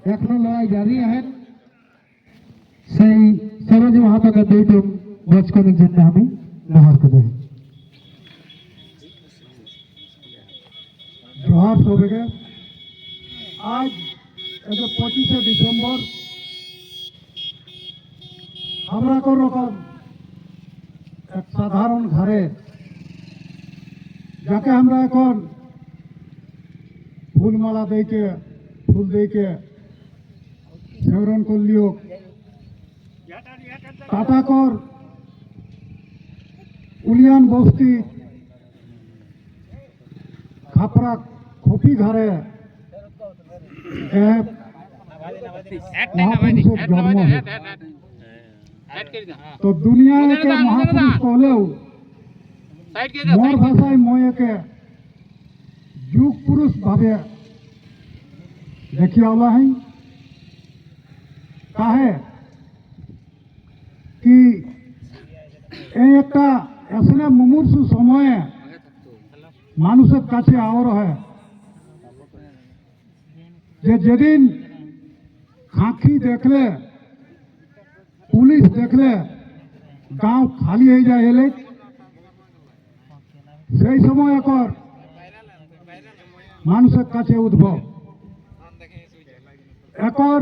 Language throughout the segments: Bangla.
এখনো লড়াই জারি আছেন সেই সরোজি মাহাতোকে দুইটুম বচকনির জন্য আমি নেওয়ার করে জোহার সবাইকে। আজ এটা 25শে ডিসেম্বর আমরা কোন রকম এক সাধারণ ঘরে যাকে আমরা এখন ফুলমালা দিকে ফুল দিকে সেবরণ করলিও টাটাকর উলিয়ান বস্তি খাপড়া খপি ঘরে মহাপুরুষের জন্ম তো দুনিয়াকে মহাপুরুষ कहलेও मोर भाषाय मैं एके युग पुरुष भावे देखी आला है काहे कि एक ऐसा मुमूर्षु समय मानुषेर काछे आवर है जेदिन खाखी देखले पुलिस देखले गाँव खाली हो जाए एले সেই সময় একর মানুষের কাছে উদ্ভব একর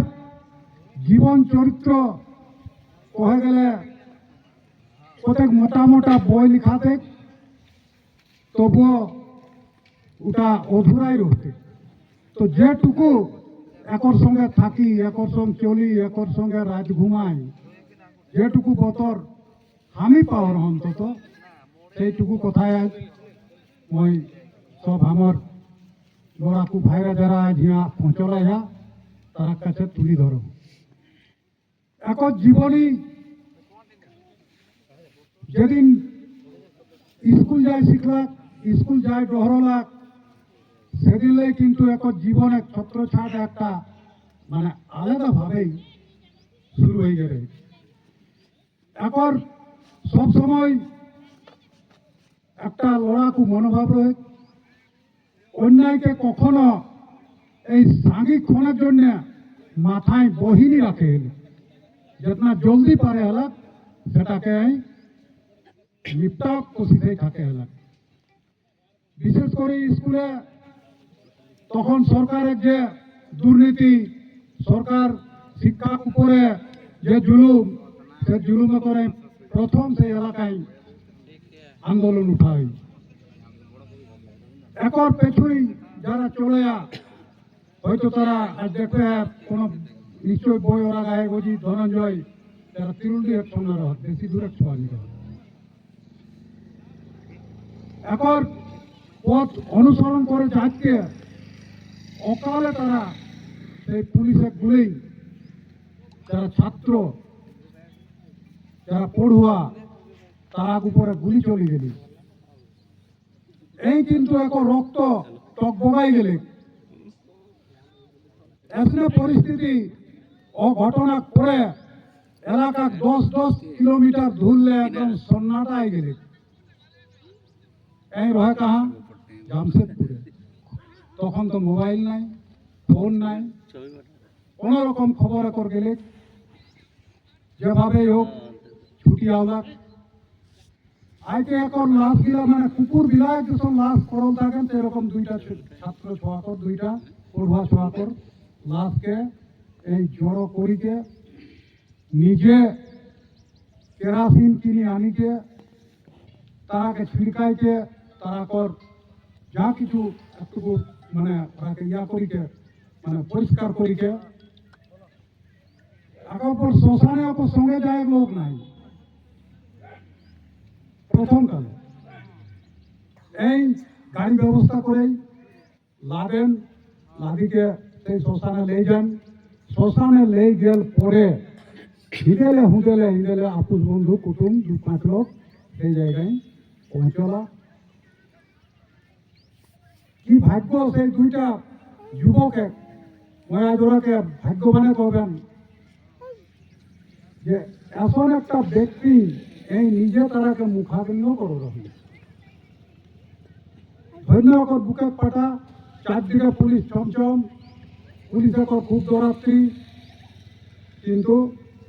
জীবন চরিত্র কহে গেলে প্রত্যেক মোটা মোটা বই লিখাতে তবুও ওটা অধুরাই রহতে তো যেটুকু একর সঙ্গে থাকি একর সঙ্গে চলি একর সঙ্গে রাত ঘুমাই যেটুকু বতর আমি পাওয়ার অন্তত সেইটুকু কথায় मैं सब हमार लड़ाकू भाईरा जरा हिया पहुँचला है तार काছে तुली धरो एक जीवनी जेदिन स्कूल जाए शिखला स्कूल जाए डहरला सेदिन किन्तु एक जीवन एक छत्र छाट एक माने आलादा भावे शुरू हो गए एक सब समय একটা লড়াকু মনোভাব রয়ে অন্যায়কে কখনো এই সাংঘিক্ষণের জন্য মাথায় বহিনী রাখে যেটা জলদি পারে হল সেটাকে নিপটাক কোশিতে থাকে হল বিশেষ করে স্কুলে তখন সরকারের যে দুর্নীতি সরকার শিক্ষার উপরে যে জুলুম সে জুলুমে করে প্রথম সেই এলাকায় आंदोलन उठाई एक और पेछुई जरा चले हयतो तारा आज देखते हैं कोनो निश्चय बई ओरा गाए बुझी धनंजय तारा तिरुल्डी एक संगे रह बेसि दूर छोड़ानी एक और पथ अनुसरण करे जाके अकाले तारा সেই পুলিশের গুলি যারা ছাত্র যারা পড়ুয়া তার উপরে গুলি চলে গেলি এই কিন্তু এক রক্ত টকবগাই গেলে এমন পরিস্থিতি ও ঘটনা করে এলাকা 10-10 কিলোমিটার ধুললে একদম সন্নাটাই গেলে এই রহে কাহা জামশেদপুরে তখন তো মোবাইল নাই ফোন নাই কোন রকম খবর একর গেলে যেভাবে হোক ছুটি আওলা আইতে এখন লাশ গিলা মানে কুকুর বিলায় যখন লাশ করল থাকেন সেরকম দুইটা ছাত্র ছোয়াকর দুইটা পড়ুয়া ছোয়াকর লাশকে এই জড়ো করিকে নিজে কেরাসিন কিনে আনিকে তারাকে ছিড়কাইকে তারাকর যা কিছু একটুকু মানে তাকে ইয়া করিকে মানে পরিষ্কার করিকে এখন শ্মশানে ওপর সঙ্গে যায় লোক নাই প্রথম কালে এই গাড়ি ব্যবস্থা করে লাদেন লাদিকে সেই শ্মশানে লে যান শ্মশানে লে গেল পরে হিদেলে হুদেলে হিদেলে আপুস বন্ধু কুটুম 2-5 লোক সেই জায়গায় পৌঁছলা কি ভাগ্য সেই দুইটা যুবকে মায়া জোড়াকে ভাগ্যবানে করবেন যে এমন একটা ব্যক্তি এই নিজে তারাকে মুখাগ্নি করে রহিল ধন্য বুকে পাটা চারদিকে পুলিশ চমচম পুলিশে খুব দৌড়াত্রী, কিন্তু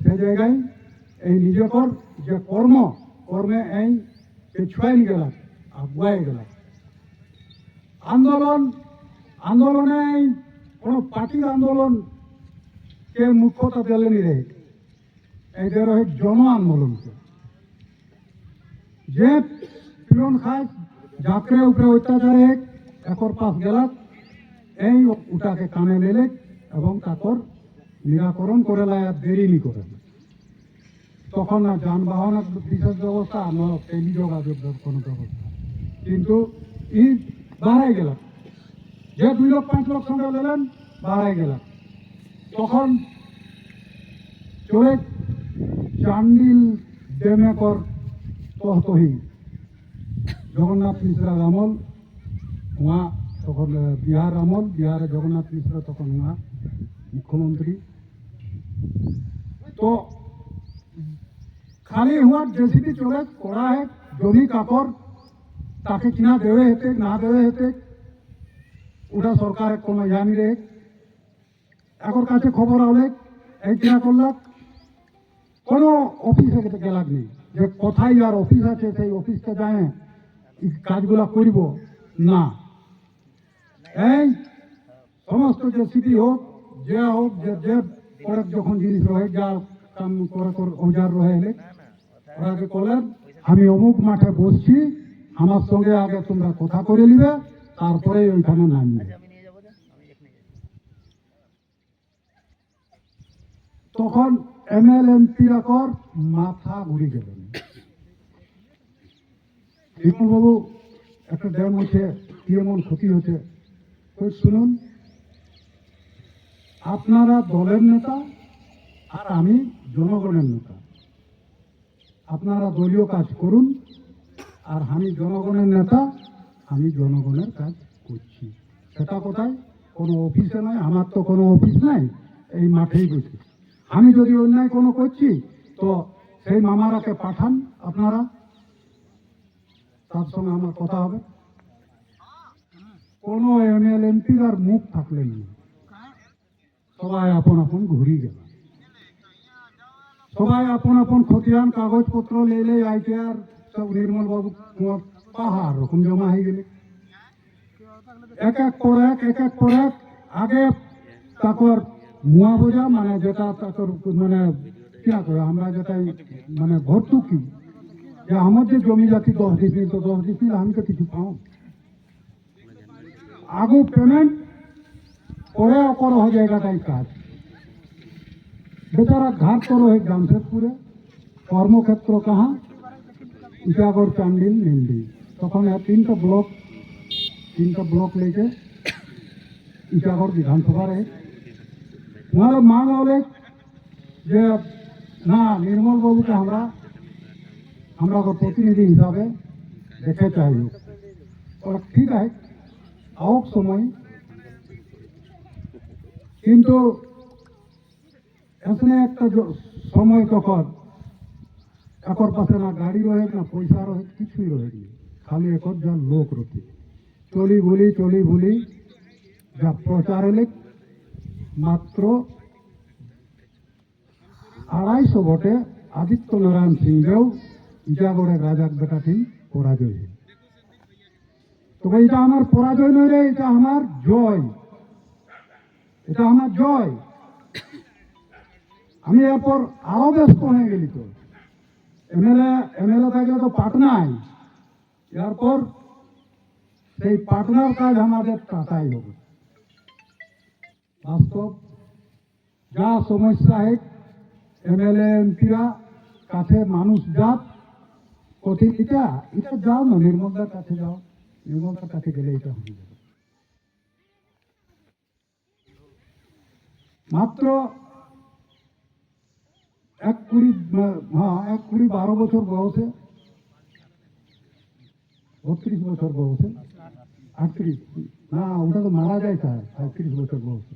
সে জায়গায় এই নিজেকর যে কর্মে এই পেছুয়াই গেল, আগুয়াই গেল। আন্দোলনে কোনো পার্টির আন্দোলন কে মুখ্যতা দিলেনি রে, এদের ওই জন আন্দোলনকে যে পীড়ন খায়, জাকরে উপরে অত্যাচারে একর পাশ গেল, এই ওটাকে কানে মেলে এবং তারপর নিরাকরণ করে লায়, দেরি নি করে। তখন না যানবাহনের বিশেষ ব্যবস্থা, না টেলিযোগাযোগ কোনো ব্যবস্থা, কিন্তু ই বাড়াই গেল। যে 2 লাখ 5 লাখ সঙ্গে দিলেন, বাড়াই গেল। তখন চলে চান্ডিল ডেমে কর তহতহি জগন্নাথ মিশ্রার আমল, উহা তখন বিহারে জগন্নাথ মিশ্র তখন উহা মুখ্যমন্ত্রী। তো খালি হুয়ার জেসিবি চলে করা है, জমি কাকর তাকে কিনা দেবে হেতে না দেবে হেতে ওটা সরকারের কোনো জানি রে। একর কাছে খবর আলে এই কিনা করলাক, কোনো অফিসে গেলাক নেই, যে কোথায় আর অফিস আছে সেই অফিসকে যায় কাজগুলা করব না। এই সমস্ত যে সিটি হোক, যে হোক, যে পরে যখন জিনিস রয়ে যা কাম করে ওজার রয়ে এলে ওরাকে বলেন, আমি অমুক মাঠে বসছি, আমার সঙ্গে আগে তোমরা কথা করে নিবে, তারপরে ওইখানে নামবে। তখন MLMPরা কর মাথা ঘুরে গেলেন। বাবু একটা ড্যাম হচ্ছে, কি এমন ক্ষতি হচ্ছে, শুনুন, আপনারা দলের নেতা আর আমি জনগণের নেতা, আপনারা দলীয় কাজ করুন, আর আমি জনগণের নেতা, আমি জনগণের কাজ করছি। সেটা কোথায়? কোনো অফিসে নয়, আমার তো কোনো অফিস নাই, এই মাঠেই বসে। আমি যদি অন্যায় কোনো করছি তো সেই মামারাকে পাঠান আপনারা, তার সঙ্গে আমার কথা হবে। কোনো MLMPর আর মুখ থাকলেন না, সবাই আপন আপন ঘুরি গেল। সবাই আপন আপন খতিয়ান কাগজপত্র লেলে ITR সব নির্মল বাবু পাহাড় রকম জমা হয়ে গেলে, এক এক পর এক আগে তারপর মুয়া বোঝা, মানে যেটা তারপর মানে কিনা করে আমরা যেটা মানে ভর্তুকি, যে আমার যে জমি জাতি 10 ডিসিল, তো 10 ডিসিল আমি তো কিছু পাও আগু পেমেন্ট পরে অকর হয়ে জায়গাটাই কাজ। বেচারা ঘাট করো হয় জামশেদপুরে, কর্মক্ষেত্র কাহা ইটাগড় চান্ডিল নিন্দি। তখন 3টা ব্লক লেগে ইটাগড় বিধানসভা রে ওনার মাং হলে যে না, নির্মল বাবুকে আমরা প্রতিনিধি হিসাবে দেখে চাই। ওরা ঠিক আছে আওক সময়, কিন্তু এখানে একটা সময় তখন একর পাশে না গাড়ি রয়ে, না পয়সা রয়ে, কিছুই রয়েনি, খালি একর যা লোক রয়েছে। চলি ভুলি যা প্রচার এলে মাত্র 250 ভোটে আদিত্য নারায়ণ সিংকেও ইটাগড়ের রাজাক বেটাটি পরাজয় হল। তবে এটা আমার পরাজয় নয় রে, এটা আমার জয়, এটা আমার জয়। আমি এরপর আরো ব্যস্ত হয়ে গেলি, তো এমএলএ থাকলে তো পাটনায়, এরপর সেই পাটনার কাজ আমাদের টাটাই হবে। বাস্তব যা সমস্যা হয়, MLMPরা কাছে মানুষ যাক কঠিন, এটা যাও না, নির্মলদার কাছে যাও, নির্মলদার কাছে গেলে এটা হয়ে যাবে। মাত্র 12 বছর বয়সে, 32 বছর বয়সে, 38 না, ওটা তো মারা যায় স্যার, 35 বছর বয়সে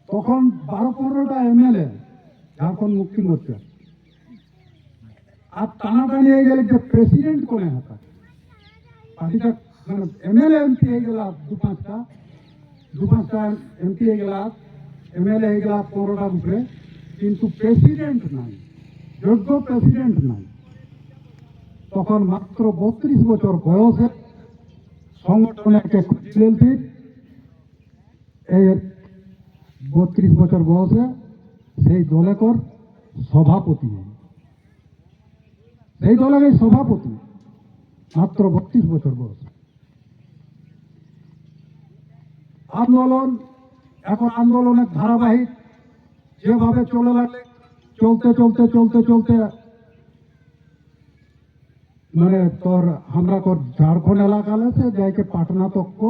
তখন 12-15টা MLA ঝাড়খণ্ড মুক্তি মোর্চা, আর টানাটানি হয়ে গেলে যে প্রেসিডেন্ট কোনে হাতা পার্টিটা, মানে MLA MP হয়ে গেল 2-5টা, দু-পাঁচটা এমপি হয়ে গেল, এমএলএ হয়ে গেল 15টার উপরে, কিন্তু প্রেসিডেন্ট নাই, যোগ্য প্রেসিডেন্ট নাই। তখন মাত্র 32 বছর বয়সে সংগঠনে একটা খুঁজলেন, এই 32 বছর বয়সে সেই দলেকর সভাপতি, সেই দলের এই সভাপতি মাত্র 32 বছর বয়সে। আন্দোলন এখন আন্দোলনের ধারাবাহিক যেভাবে চলে লাগলে চলতে চলতে চলতে চলতে মানে তোর আমরা কর ঝাড়খণ্ড এলাকাতে যাইকে পাটনা তক্ক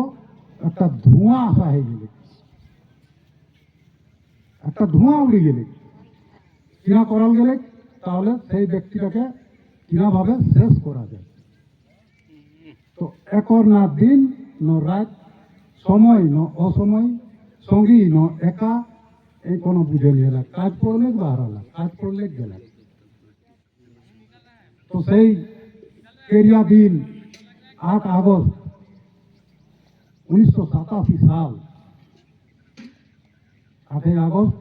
একটা ধোঁয়া আসা হয়ে গেলে, একটা ধোঁয়া উড়ে গেলে কিনা করাল গেলে তাহলে সেই ব্যক্তিটাকে কিভাবে শেষ করা যায়। তো একর না দিন ন রাত, সময় ন অসময়, সঙ্গী ন একা, এই কোনো বুঝে নিয়ে এলাক, কাজ পড়লে বা হারালাম, কাজ পড়লে গেলাম। তো সেই কেরিয়া দিন 8 আগস্ট 1987 সাল, 8 আগস্ট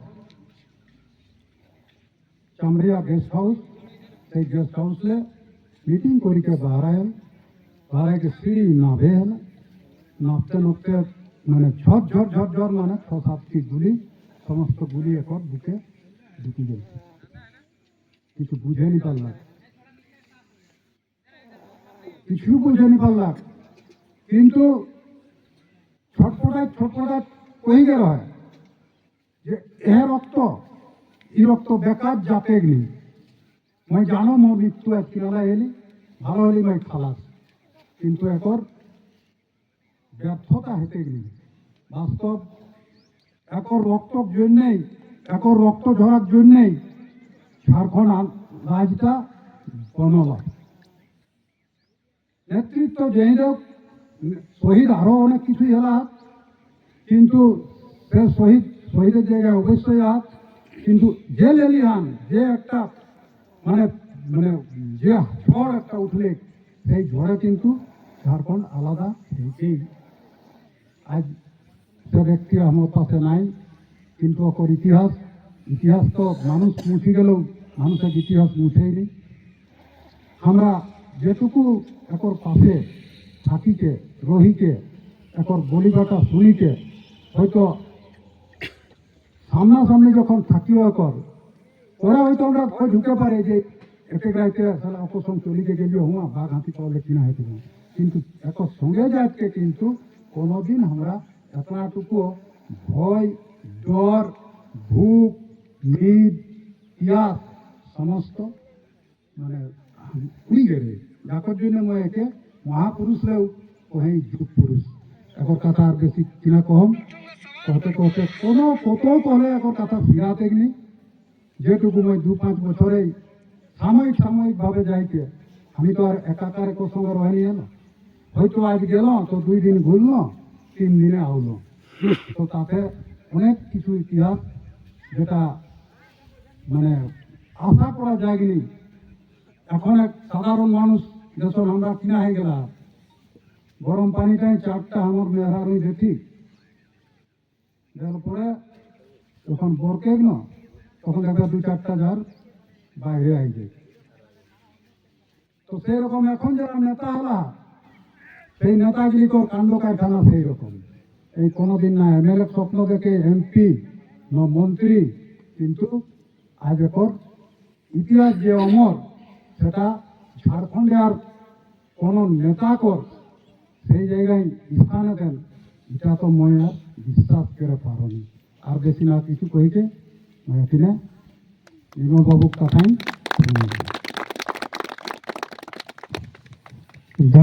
चामड़िया गेस्ट हाउस, से गेस्ट हाउस ले मीटिंग करी के बाहर के सीढ़ी नाभे है, नापते नापते मैंने झट झट झट झट मैंने 6-7 की गुली, समस्त गुली एक और बुके ढुकी गई, किछु बुझे नहीं पाला, किछु बुझे नहीं पाला, किंतु छटपटा कही गया है जे यह रक्त এই রক্ত বেকার যাতে গেলি মই জানো মোর মৃত্যু এক কিনালা এলি ভালো হলি মই খালাস, কিন্তু একর ব্যর্থতা হেঁটে গেলি। বাস্তব একর রক্তর জন্যেই, একর রক্ত ঝরার জন্যেই ঝাড়খণ্ড রাজটা বনল। নেতৃত্ব যেই হোক, শহীদ আরো অনেক কিছুই হলা, কিন্তু সে শহীদের জায়গায় অবশ্যই আছে, কিন্তু যে লেলিহান যে একটা মানে মানে যে ঝড় একটা উঠলে সেই ঝড়ে কিন্তু ঝাড়খণ্ড আলাদা হয়েছেই। আজ সে ব্যক্তি আমার পাশে নাই, কিন্তু ওর ইতিহাস তো মানুষ মুছে গেলেও মানুষের ইতিহাস মুছেইনি। আমরা যেটুকু একর পাশে থাকিকে রহিকে একর বলিবাটা শুনিকে হয়তো সামনাসামনি যখন থাকিও একর ওরা হয়তো আমরা ভয় ঢুকে পারে যে একে গাইতে আসলে অকসম চলিকে গেলি হুঁ বাঘ হাতি পাওয়ালে কিনা হইতে, কিন্তু একর সঙ্গে যাচ্ছে কিন্তু কোনোদিন আমরা এতটুকু ভয় ডর ভূখ নিদ পিয়াস সমস্ত মানে উড়ি গেলে, যাকর জন্য মই একে মহাপুরুষরাও কহেই যুগ পুরুষ। একর কথা আর বেশি কিনা কম कहते कहते कोनो कत कहे एक कथा फिराते गनी, जेटुकु मैं 2-5 बछरे सामयिक सामयिक भावे जाइके हमें तो और एकाकार एक संगे रही है ना, हयतो आज गेल तो 2 दिन घुरल 3 दिने आउल, तो ताते अनेक किछु इतिहास जेटा माने आशा करा जायनि। এখন এক সাধারণ মানুষ যখন আমরা কিনা হয়ে গেলাম, গরম পানিটাই 4টা আমার মেহরারই দেখি দেওয়ার পরে যখন বরকে না তখন দেখা 2-4টা ঝাড় বাইরে আই যায়। তো সেই রকম এখন যারা নেতা হলা সেই নেতাগুলিকর কাণ্ড কারখানা সেই রকম, এই কোনোদিন না এমএলএ স্বপ্ন দেখে এমপি না মন্ত্রী, কিন্তু আজ একর ইতিহাস যে অমর সেটা ঝাড়খণ্ডে আর কোনো নেতাকর সেই জায়গায় স্থানে দেন, এটা তো মই আর বিশ্বাস করে পারি। আর বেশি না কিছু কইকে এখানে নির্মল বাবুর কথাই